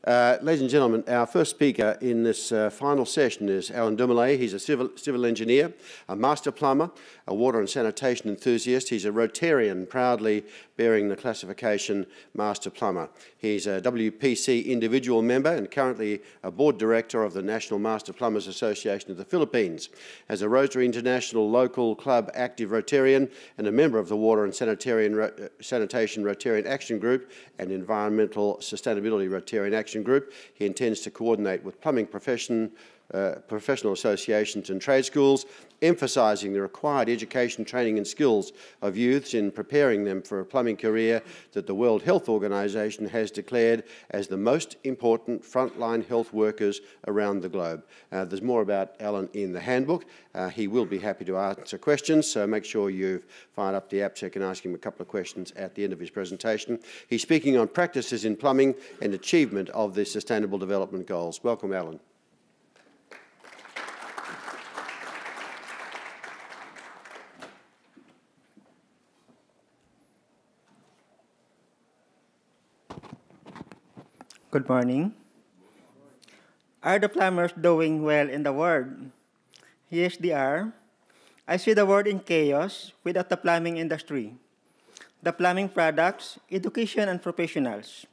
Ladies and gentlemen, our first speaker in this final session is Allan Dumalay. He's a civil engineer, a master plumber, a water and sanitation enthusiast. He's a Rotarian, proudly bearing the classification Master Plumber. He's a WPC individual member and currently a board director of the National Master Plumbers Association of the Philippines. As a Rotary International Local Club active Rotarian and a member of the Water and Sanitation Rotarian Action Group and Environmental Sustainability Rotarian Action Group, he intends to coordinate with plumbing professional associations and trade schools, emphasising the required education, training and skills of youths in preparing them for a plumbing career that the World Health Organization has declared as the most important frontline health workers around the globe. There's more about Allan in the handbook. He will be happy to answer questions, so make sure you've fired up the app so you can ask him a couple of questions at the end of his presentation. He's speaking on practices in plumbing and achievement of the Sustainable Development Goals. Welcome, Allan. Good morning. Are the plumbers doing well in the world? Yes, they are. I see the world in chaos without the plumbing industry. The plumbing products, education and professionals,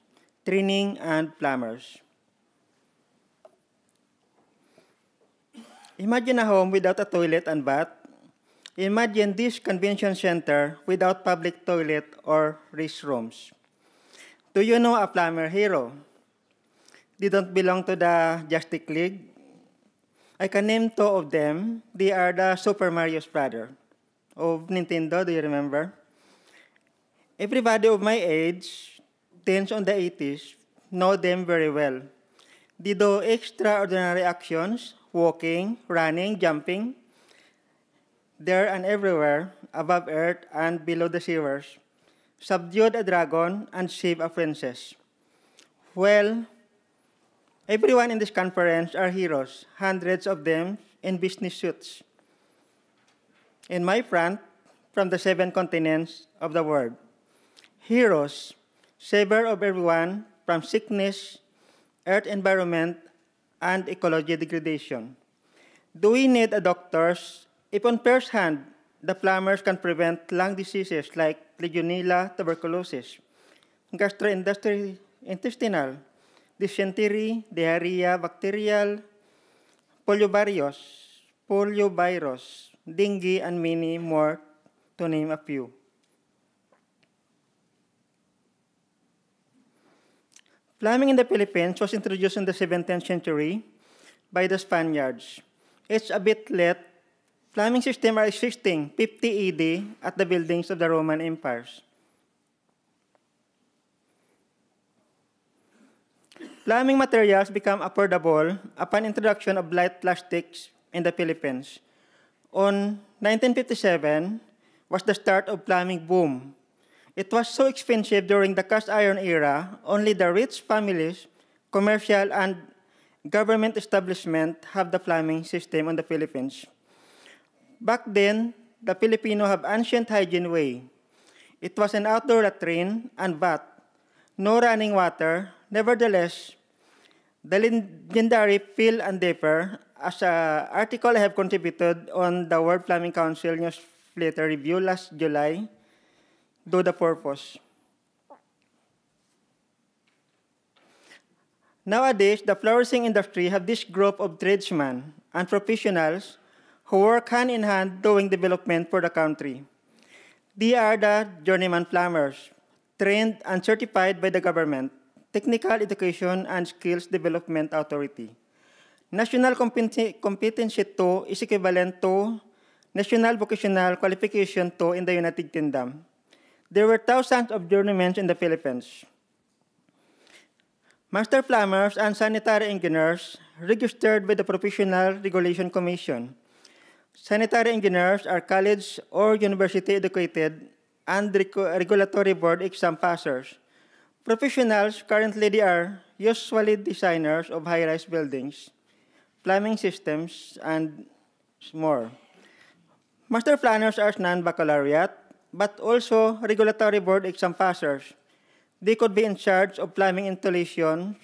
training and plumbers. Imagine a home without a toilet and bath. Imagine this convention center without public toilet or restrooms. Do you know a plumber hero? They don't belong to the Justice League. I can name two of them. They are the Super Mario's brother of Nintendo, do you remember? Everybody of my age, teens on the 80s, know them very well. They do extraordinary actions, walking, running, jumping. There and everywhere, above earth and below the sewers, subdued a dragon and saved a princess. Well, everyone in this conference are heroes, hundreds of them in business suits. In my front, from the 7 continents of the world. Heroes, saver of everyone from sickness, earth environment, and ecology degradation. Do we need a doctors? If on first hand, the plumbers can prevent lung diseases like Legionella, tuberculosis, gastrointestinal, dysentery, diarrhea, bacterial, poliovirus, dengue, and many more, to name a few. Plumbing in the Philippines was introduced in the 17th century by the Spaniards. It's a bit late. Plumbing systems are existing 50 AD at the buildings of the Roman empires. Plumbing materials become affordable upon introduction of light plastics in the Philippines. On 1957 was the start of plumbing boom. It was so expensive during the cast iron era, only the rich families, commercial and government establishment have the plumbing system in the Philippines. Back then, the Filipino have ancient hygiene way. It was an outdoor latrine and bath, no running water. Nevertheless, the legendary Phil and Dapper, as an article I have contributed on the World Plumbing Council newsletter review last July, do the purpose. Nowadays, the flourishing industry have this group of tradesmen and professionals who work hand in hand doing development for the country. They are the journeyman plumbers, trained and certified by the government, Technical Education and Skills Development Authority. National Competency 2 is equivalent to National Vocational Qualification 2 in the United Kingdom. There were thousands of journeymen in the Philippines. Master plumbers and sanitary engineers registered with the Professional Regulation Commission. Sanitary engineers are college or university educated and regulatory board exam passers. Professionals, currently they are usually designers of high-rise buildings, plumbing systems, and more. Master planners are non-baccalaureate, but also regulatory board exam passers. They could be in charge of plumbing installation,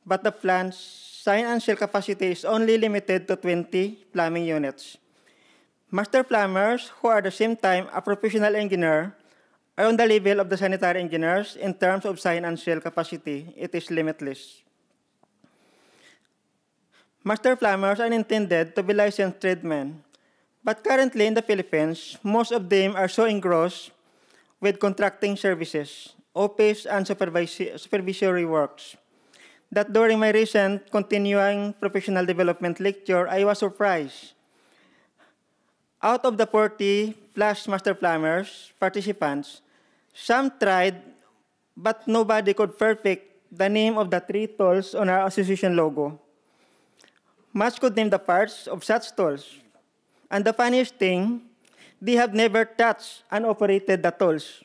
but the plant's financial capacity is only limited to 20 plumbing units. Master plumbers, who are at the same time a professional engineer, are on the level of the sanitary engineers in terms of financial capacity. It is limitless. Master plumbers are intended to be licensed tradesmen, but currently in the Philippines, most of them are so engrossed with contracting services, office and supervisory works, that during my recent continuing professional development lecture, I was surprised. Out of the 40 plus master plumbers participants, some tried, but nobody could perfect the name of the 3 tools on our association logo. Much could name the parts of such tools. And the funniest thing, they have never touched and operated the tools.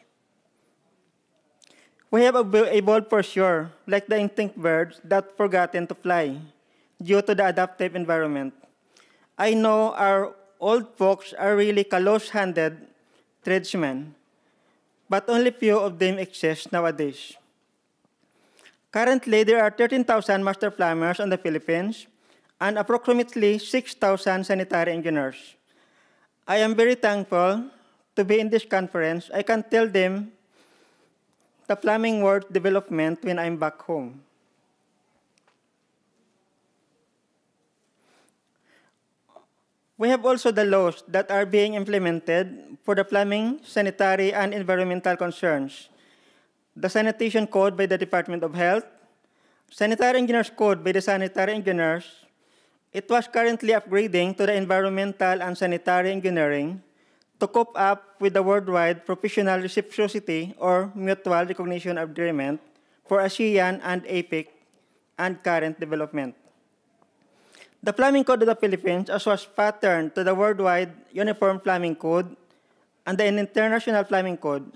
We have evolved for sure, like the instinct birds that forgotten to fly due to the adaptive environment. I know our old folks are really close-handed tradesmen, but only few of them exist nowadays. Currently, there are 13,000 master plumbers in the Philippines and approximately 6,000 sanitary engineers. I am very thankful to be in this conference. I can tell them the plumbing world development when I'm back home. We have also the laws that are being implemented for the plumbing, sanitary, and environmental concerns. The Sanitation Code by the Department of Health, Sanitary Engineers Code by the Sanitary Engineers. It was currently upgrading to the Environmental and Sanitary Engineering to cope up with the worldwide professional reciprocity or mutual recognition agreement for ASEAN and APEC and current development. The Plumbing Code of the Philippines was patterned to the worldwide Uniform Plumbing Code and the International Plumbing Code.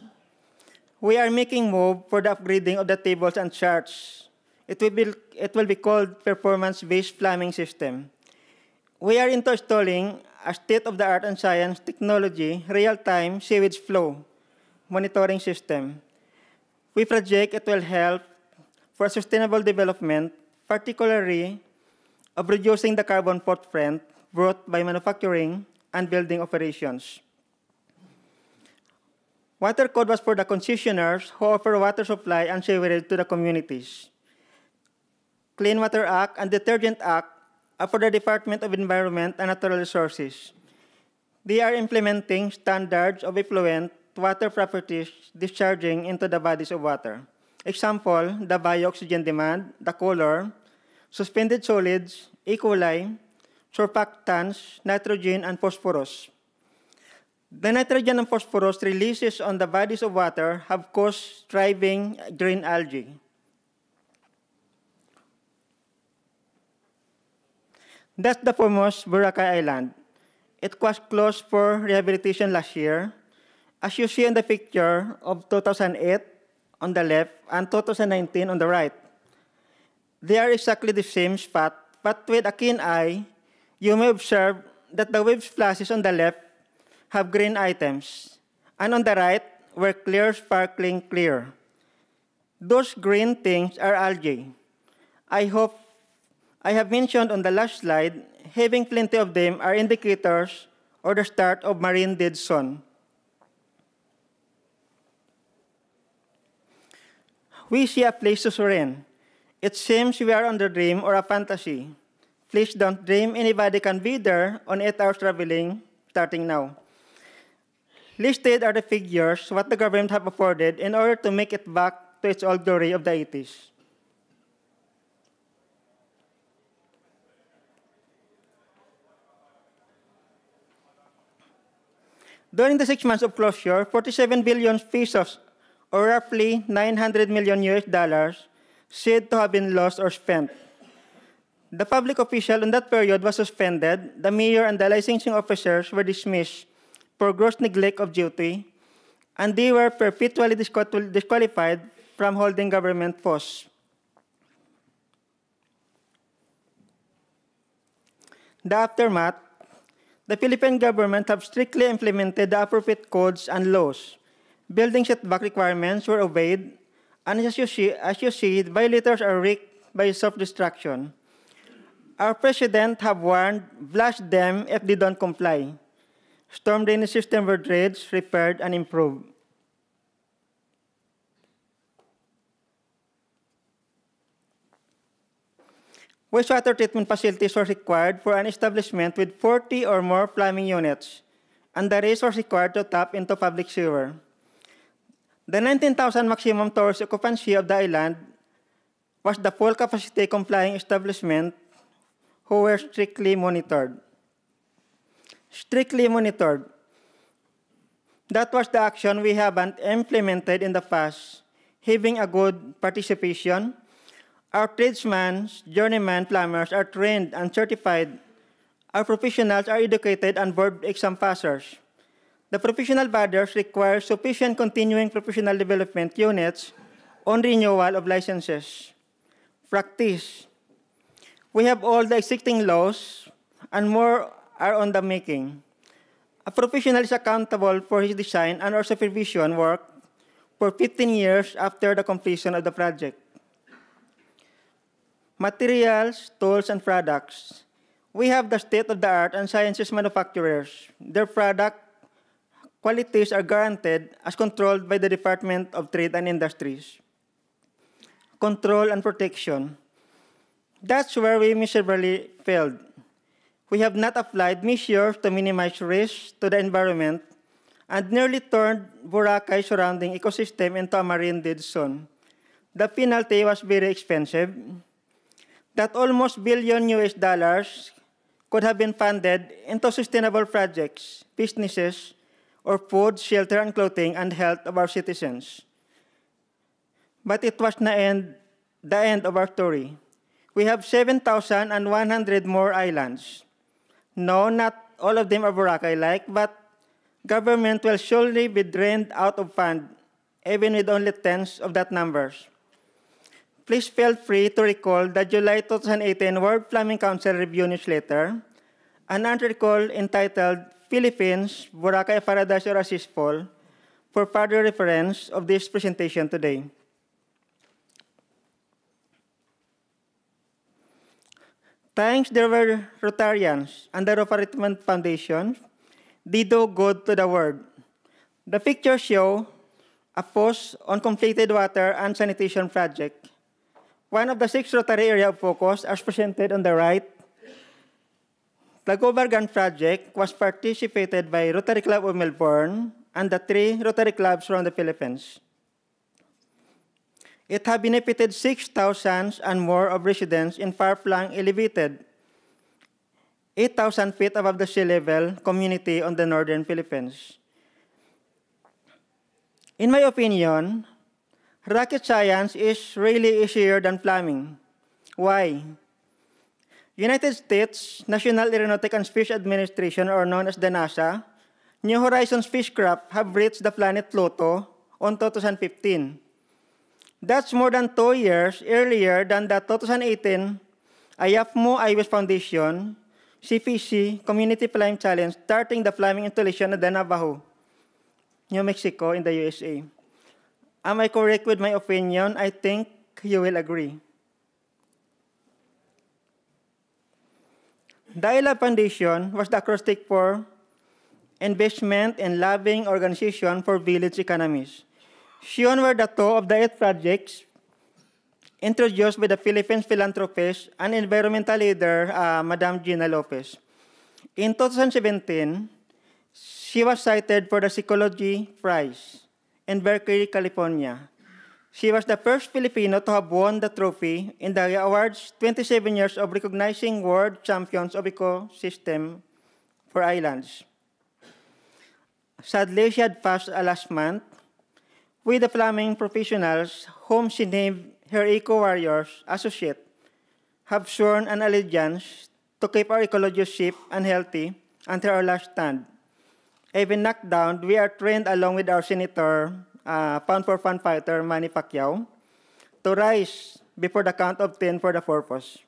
We are making move for the upgrading of the tables and charts. It will be called Performance-Based Plumbing System. We are installing a state-of-the-art and science technology real-time sewage flow monitoring system. We project it will help for sustainable development, particularly of reducing the carbon footprint brought by manufacturing and building operations. Water Code was for the concessionaires who offer water supply and sewerage to the communities. Clean Water Act and Detergent Act are for the Department of Environment and Natural Resources. They are implementing standards of effluent water properties discharging into the bodies of water. Example, the bio-oxygen demand, the color, suspended solids, E. coli, surfactants, nitrogen, and phosphorus. The nitrogen and phosphorus releases on the bodies of water have caused thriving green algae. That's the famous Boracay Island. It was closed for rehabilitation last year. As you see in the picture of 2008 on the left and 2019 on the right. They are exactly the same spot, but with a keen eye, you may observe that the wave splashes on the left have green items, and on the right were clear, sparkling clear. Those green things are algae. I hope I have mentioned on the last slide, having plenty of them are indicators or the start of marine dead zone. We see a place to serene. It seems we are on the dream or a fantasy. Please don't dream anybody can be there on 8 hours traveling starting now. Listed are the figures what the government have afforded in order to make it back to its old glory of the 80s. During the 6 months of closure, 47 billion pesos, or roughly 900 million US dollars, said to have been lost or spent. The public official in that period was suspended. The mayor and the licensing officers were dismissed for gross neglect of duty, and they were perpetually disqualified from holding government posts. The aftermath, the Philippine government have strictly implemented the appropriate codes and laws. Building setback requirements were obeyed, and as you see, violators are raked by self-destruction. Our president have warned, blast them if they don't comply. Storm drainage system were dredged, repaired, and improved. Wastewater treatment facilities were required for an establishment with 40 or more plumbing units, and the rest was required to tap into public sewer. The 19,000 maximum tourist occupancy of the island was the full capacity complying establishment who were strictly monitored. Strictly monitored. That was the action we haven't implemented in the past, having a good participation. Our tradesmen, journeyman plumbers are trained and certified. Our professionals are educated and board exam passers. The professional bodies require sufficient continuing professional development units on renewal of licenses. Practice. We have all the existing laws and more are on the making. A professional is accountable for his design and or supervision work for 15 years after the completion of the project. Materials, tools, and products. We have the state-of-the-art and sciences manufacturers. Their product qualities are guaranteed as controlled by the Department of Trade and Industries. Control and protection. That's where we miserably failed. We have not applied measures to minimize risk to the environment and nearly turned Boracay surrounding ecosystem into a marine dead zone. The penalty was very expensive. That almost billion US dollars could have been funded into sustainable projects, businesses, or food, shelter, and clothing, and health of our citizens. But it was the end of our story. We have 7,100 more islands. No, not all of them are Boracay-like, but government will surely be drained out of fund, even with only tens of that numbers. Please feel free to recall the July 2018 World Plumbing Council Review newsletter, an article entitled Philippines, Boracay Paradise or a Cesspool, for further reference of this presentation today. Thanks there were Rotarians and the Rotarian Foundation, they do good to the world. The pictures show a post on completed water and sanitation project. One of the 6 Rotary area of focus, as presented on the right, the Gobargan project was participated by Rotary Club of Melbourne and the 3 Rotary clubs around the Philippines. It has benefited 6,000 and more of residents in far-flung elevated 8,000 feet above the sea level community on the northern Philippines. In my opinion, rocket science is really easier than plumbing. Why? United States National Aeronautic and Space Administration, or known as the NASA, New Horizons spacecraft have reached the planet Pluto on 2015. That's more than 2 years earlier than the 2018 IAFMO iWest Foundation CPC Community Plumbing Challenge, starting the plumbing installation at the Navajo, New Mexico in the USA. Am I correct with my opinion? I think you will agree. The ILAB Foundation was the acrostic for Investment in Loving Organization for Village Economies. Shown were the 2 of the 8 projects introduced by the Philippines philanthropist and environmental leader, Madam Gina Lopez. In 2017, she was cited for the Psychology Prize in Berkeley, California. She was the first Filipino to have won the trophy in the awards 27 years of recognizing world champions of ecosystem for islands. Sadly, she had passed last month. With the plumbing professionals whom she named her eco-warriors associate have sworn an allegiance to keep our ecology safe and healthy until our last stand. Even knocked down, we are trained along with our senator, pound-for-pound fighter Manny Pacquiao, to rise before the count of 10 for the purpose.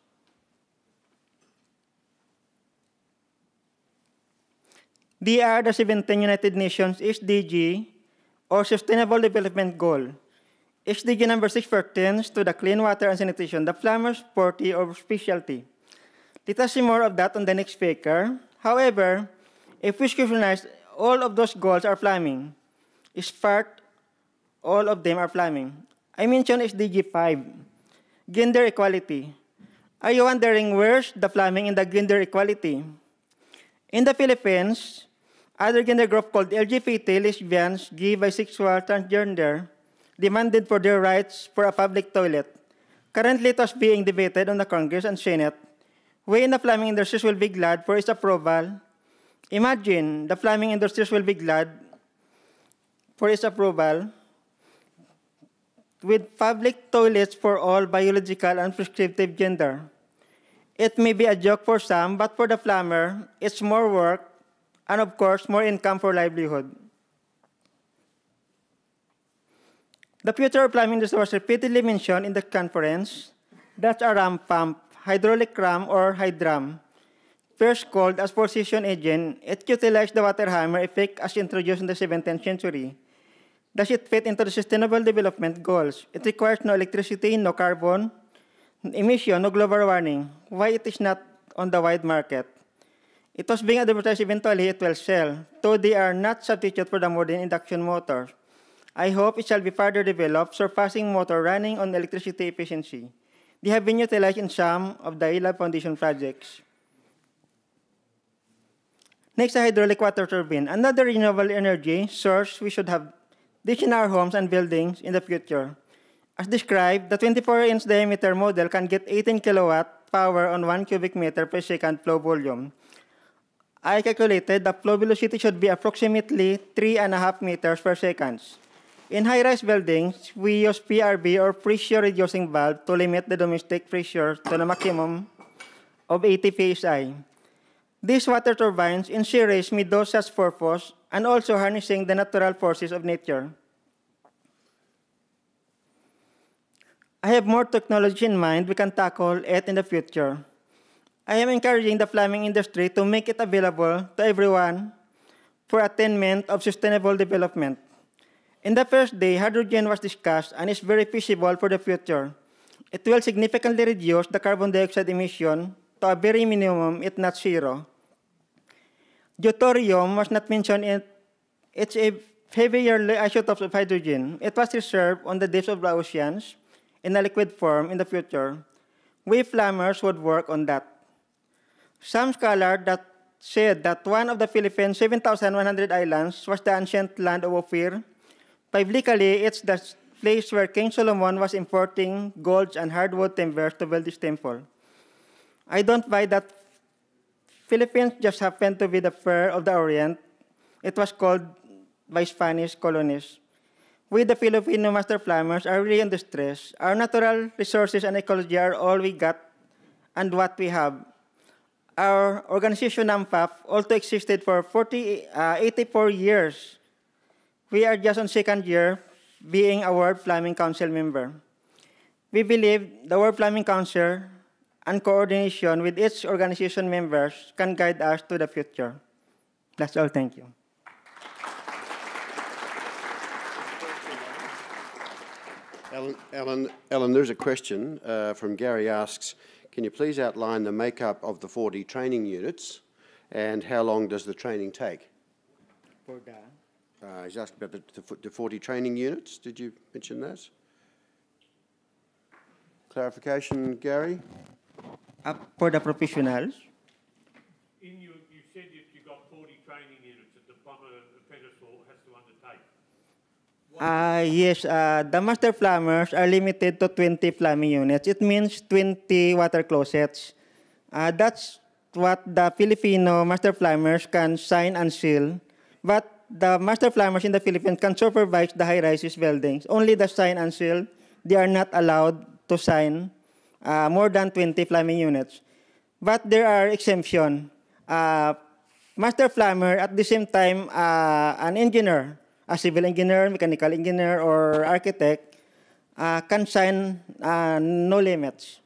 They are the 17 United Nations SDG, or Sustainable Development Goal. SDG number 6 pertains to the clean water and sanitation, the plumbers 40 or specialty. Let us see more of that on the next speaker. However, if we scrutinize, all of those goals are plumbing. Is part, all of them are plumbing. I mentioned SDG 5, gender equality. Are you wondering where's the plumbing in the gender equality? In the Philippines, other gender group called LGBT, lesbians, gay, bisexual, transgender, demanded for their rights for a public toilet. Currently, it was being debated on the Congress and Senate. When the plumbing industries will be glad for its approval. Imagine the plumbing industries will be glad for its approval with public toilets for all biological and prescriptive gender. It may be a joke for some, but for the plumber, it's more work and, of course, more income for livelihood. The future of plumbing industry was repeatedly mentioned in the conference. That's a ram pump, hydraulic ram or hydram. First called as precision agent, it utilized the water hammer effect as introduced in the 17th century. Does it fit into the Sustainable Development Goals? It requires no electricity, no carbon emission, no global warming. Why it is not on the wide market? It was being advertised eventually it will sell, though they are not substitute for the modern induction motors. I hope it shall be further developed, surpassing motor running on electricity efficiency. They have been utilized in some of the ILAB Foundation projects. Next, a hydraulic water turbine. Another renewable energy source we should have this in our homes and buildings in the future. As described, the 24-inch diameter model can get 18 kilowatt power on 1 cubic meter per second flow volume. I calculated the flow velocity should be approximately 3.5 meters per second. In high-rise buildings, we use PRV or pressure-reducing valve to limit the domestic pressure to the maximum of 80 psi. These water turbines in series may do such purpose and also harnessing the natural forces of nature. I have more technology in mind we can tackle it in the future. I am encouraging the plumbing industry to make it available to everyone for attainment of sustainable development. In the first day, hydrogen was discussed and is very feasible for the future. It will significantly reduce the carbon dioxide emission to a very minimum, if not zero. Deuterium was not mentioned in it's a heavier isotope of hydrogen. It was reserved on the depths of the oceans in a liquid form in the future. We plumbers would work on that. Some scholars that said that one of the Philippines' 7,100 islands was the ancient land of Ophir. Biblically, it's the place where King Solomon was importing gold and hardwood timbers to build his temple. I don't buy that Philippines just happened to be the Pearl of the Orient. It was called by Spanish colonists. We, the Filipino master plumbers, are really in distress. Our natural resources and ecology are all we got and what we have. Our organization, NAMPAP, also existed for 84 years. We are just on second year being a World Plumbing Council member. We believe the World Plumbing Council and coordination with its organization members can guide us to the future. That's all. Thank you. Allan, there's a question from Gary asks, can you please outline the makeup of the 40 training units and how long does the training take? For that. He's asked about the 40 training units. Did you mention that? Clarification, Gary? For the professionals? You said that you got 40 training units that the plumber apprentice has to undertake. Yes, the master plumbers are limited to 20 plumbing units. It means 20 water closets. That's what the Filipino master plumbers can sign and seal. But the master plumbers in the Philippines can supervise the high-rises buildings. Only the sign and seal, they are not allowed to sign more than 20 plumbing units. But there are exemptions. Master plumber, at the same time, an engineer, a civil engineer, mechanical engineer, or architect, can sign no limits.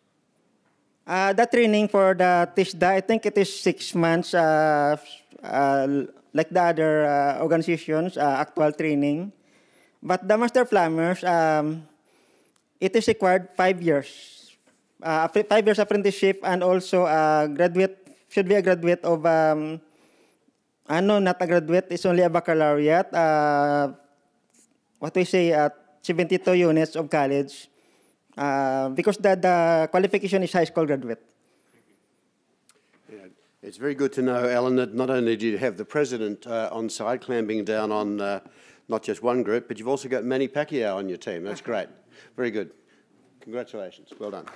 The training for the TISDA, I think it is 6 months, like the other organizations, actual training. But the master plumbers, it is required 5 years. 5 years apprenticeship, and also should be a graduate of, no, not a graduate, it's only a baccalaureate. What we say, 72 units of college, because the qualification is high school graduate. Yeah, it's very good to know, Allan, that not only do you have the president on side clamping down on not just one group, but you've also got Manny Pacquiao on your team. That's great. Very good. Congratulations. Well done.